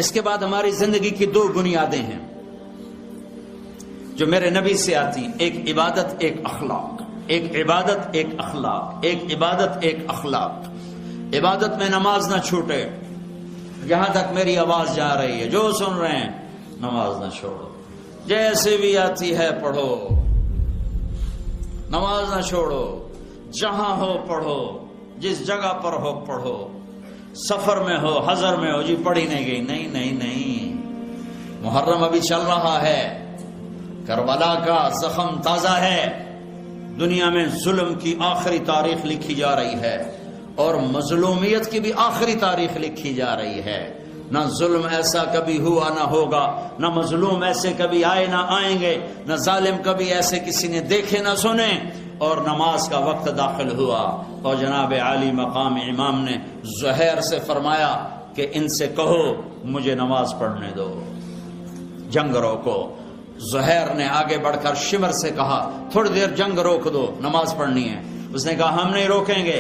اس کے بعد ہماری زندگی کی دو بنیادیں ہیں جو میرے نبی سے آتی، ایک عبادت ایک اخلاق، ایک عبادت ایک اخلاق، ایک عبادت ایک اخلاق۔ عبادت میں نماز نہ چھوٹے، جہاں تک میری آواز جا رہی ہے جو سن رہے ہیں نماز نہ چھوڑو، جیسے بھی آتی ہے پڑھو، نماز نہ چھوڑو، جہاں ہو پڑھو، جس جگہ پر ہو پڑھو، سفر میں ہو حضر میں ہو، جی پڑھی نہیں گئی، نہیں نہیں نہیں، محرم ابھی چل رہا ہے، کربلا کا زخم تازہ ہے، دنیا میں ظلم کی آخری تاریخ لکھی جا رہی ہے اور مظلومیت کی بھی آخری تاریخ لکھی جا رہی ہے۔ نہ ظلم ایسا کبھی ہوا نہ ہوگا، نہ مظلوم ایسے کبھی آئے نہ آئیں گے، نہ ظالم کبھی ایسے کسی نے دیکھے نہ سنے۔ اور نماز کا وقت داخل ہوا اور جناب عالی مقام امام نے زہیر سے فرمایا کہ ان سے کہو مجھے نماز پڑھنے دو، جنگ روکو۔ زہیر نے آگے بڑھ کر شمر سے کہا تھوڑی دیر جنگ روک دو، نماز پڑھنی ہے۔ اس نے کہا ہم نہیں روکیں گے۔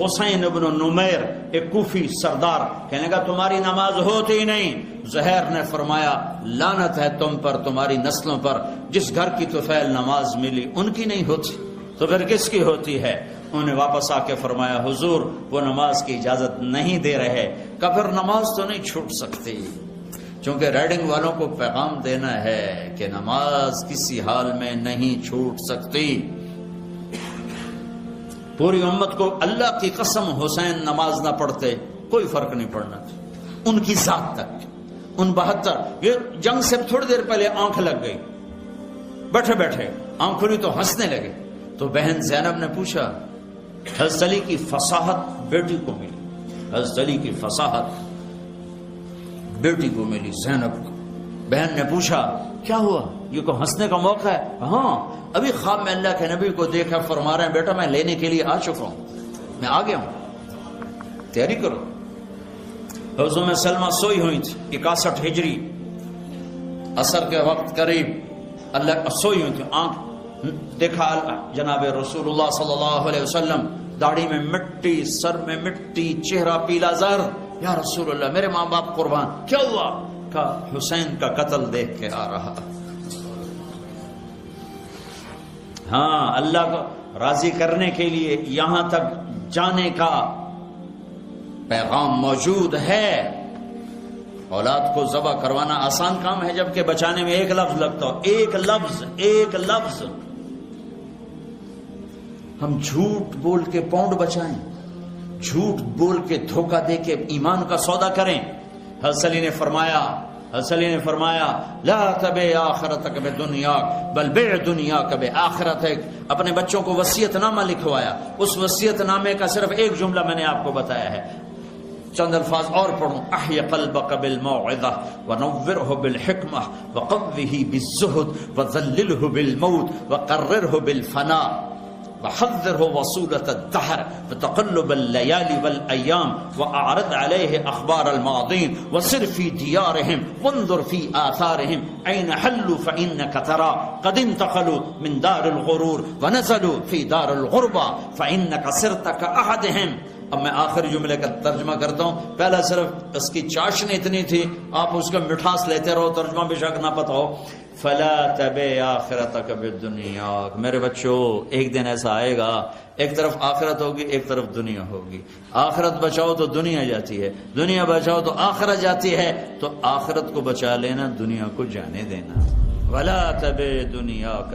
حسین ابن نمیر ایک کوفی سردار کہنے کا تمہاری نماز ہوتی ہی نہیں۔ زہیر نے فرمایا لعنت ہے تم پر، تمہاری نسلوں پر، جس گھر کی طفیل نماز ملی ان کی نہیں ہوتی تو پھر کس کی ہوتی ہے؟ انہوں نے واپس آ کے فرمایا حضور وہ نماز کی اجازت نہیں دے رہے۔ کہ پھر نماز تو نہیں چھوٹ سکتی، چونکہ ریڈنگ والوں کو پیغام دینا ہے کہ نماز کسی حال میں نہیں چھوٹ سکتی۔ پوری امت کو اللہ کی قسم حسین نماز نہ پڑھتے کوئی فرق نہیں پڑنا تھا، ان کی ذات تک۔ ان 72 یہ جنگ سے تھوڑی دیر پہلے آنکھ لگ گئی، بیٹھے بیٹھے آنکھ کھلی تو ہنسنے لگے۔ تو بہن زینب نے پوچھا، حضرت علی کی فصاحت بیٹی کو ملی، حضرت علی کی فصاحت بیٹی کو ملی زینب کو۔ بہن نے پوچھا کیا ہوا، یہ کو ہنسنے کا موقع ہے؟ ہاں ابھی خواب میں اللہ کے نبی کو دیکھا، فرما رہے ہیں بیٹا میں لینے کے لیے آ چکا ہوں، میں آ گیا ہوں، تیاری کرو۔ حضرت ام سلمہ سوئی ہوئی تھی 61 ہجری، عصر کے وقت قریب اللہ سوئی ہوئی تھی، آنکھ دیکھا جناب رسول اللہ صلی اللہ علیہ وسلم، داڑھی میں مٹی، سر میں مٹی، چہرہ پیلا زر۔ یا رسول اللہ میرے ماں باپ قربان، کیا ہوا؟ کہا حسین کا قتل دیکھ کے آ رہا۔ ہاں اللہ کو راضی کرنے کے لیے یہاں تک جانے کا پیغام موجود ہے۔ اولاد کو ذبح کروانا آسان کام ہے جبکہ بچانے میں ایک لفظ لگتا ہو، ایک لفظ، ایک لفظ۔ ہم جھوٹ بول کے پاؤنڈ بچائیں، جھوٹ بول کے دھوکہ دے کے ایمان کا سودا کریں۔ حضرت علی نے فرمایا لا تبع آخرتک بدنیاک بل بع دنیاک بآخرتک۔ اپنے بچوں کو وصیت نامہ لکھوایا، اس وصیت نامے کا صرف ایک جملہ میں نے آپ کو بتایا ہے، چند الفاظ اور پڑھوں، احی قلبک بالموعظہ ونورہ بالحکمہ وقوہ بالزہد وذللہ بالموت وقررہ بالفناء وحذره وصولة الدهر وتقلب الليالي والأيام وأعرض عليه أخبار الماضين وسر في ديارهم وانظر في آثارهم أين حلوا فإنك ترى قد انتقلوا من دار الغرور ونزلوا في دار الغربة فإنك صرت كأحدهم۔ اب میں آخری جملے کا ترجمہ کرتا ہوں، پہلا صرف اس کی چاشنی اتنی تھی، آپ اس کا مٹھاس لیتے رہو، ترجمہ بے شک نہ پتہ ہو۔ فلا تبع آخرتک بالدنیا، میرے بچوں ایک دن ایسا آئے گا، ایک طرف آخرت ہوگی ایک طرف دنیا ہوگی، آخرت بچاؤ تو دنیا جاتی ہے، دنیا بچاؤ تو آخرت جاتی ہے، تو آخرت کو بچا لینا، دنیا کو جانے دینا۔ ولا تبع دنیاک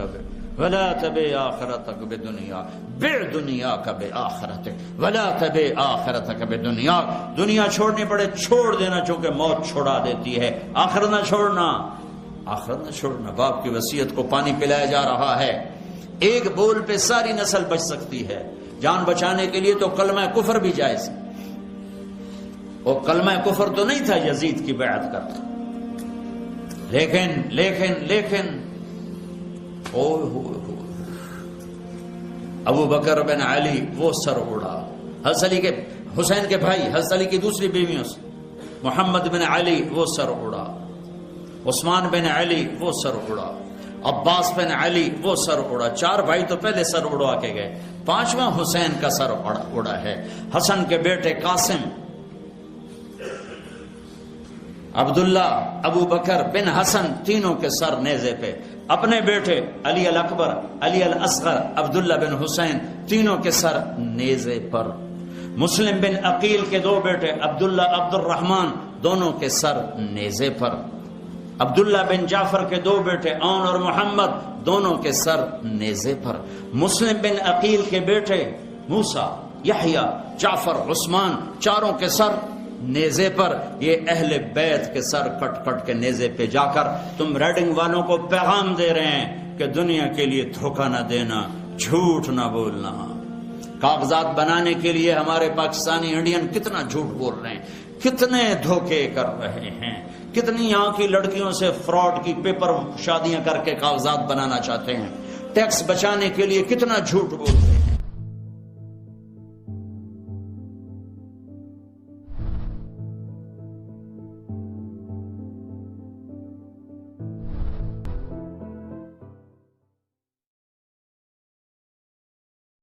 ولا تبع آخرتک بدنیا بع دنیاک بآخرتک ولا تبع آخرتک بدنیا۔ دنیا چھوڑنی پڑے چھوڑ دینا، چونکہ موت چھوڑا دیتی ہے، آخرت نہ چھوڑنا، آخرت نہ چھوڑنا۔ باپ کی وصیت کو پانی پلایا جا رہا ہے، ایک بول پہ ساری نسل بچ سکتی ہے۔ جان بچانے کے لیے تو کلمہ کفر بھی جائز، اور کلمہ کفر تو نہیں تھا یزید کی بیعت کرتا، لیکن ابو بکر بن علی وہ سر اڑا، حضرت علی کے حسین کے بھائی حضرت علی کی دوسری بیویوں سے محمد بن علی وہ سر اڑا، عثمان بن علی وہ سر اڑا، عباس بن علی وہ سر اڑا۔ 4 بھائی تو پہلے سر اڑوا کے گئے، 5واں حسین کا سر اڑا ہے۔ حسن کے بیٹے قاسم عبداللہ، ابو بکر بن حسن تینوں کے سر نیزے پہ، اپنے بیٹے علی الاکبر، علی الاصغر، عبداللہ بن حسین تینوں کے سر نیزے پر، مسلم بن عقیل کے دو بیٹے عبداللہ عبد الرحمن دونوں کے سر نیزے پر، عبداللہ بن جعفر کے دو بیٹے عون اور محمد دونوں کے سر نیزے پر، مسلم بن عقیل کے بیٹے موسیٰ، یحییٰ، جعفر، عثمان چاروں کے سر نیزے پر۔ یہ اہل بیت کے سر کٹ کٹ کے نیزے پہ جا کر تم ریڈنگ والوں کو پیغام دے رہے ہیں کہ دنیا کے لیے دھوکہ نہ دینا، جھوٹ نہ بولنا۔ کاغذات بنانے کے لیے ہمارے پاکستانی انڈین کتنا جھوٹ بول رہے ہیں، کتنے دھوکے کر رہے ہیں، کتنی یہاں کی لڑکیوں سے فراڈ کی پیپر شادیاں کر کے کاغذات بنانا چاہتے ہیں، ٹیکس بچانے کے لیے کتنا جھوٹ بول رہے ہیں۔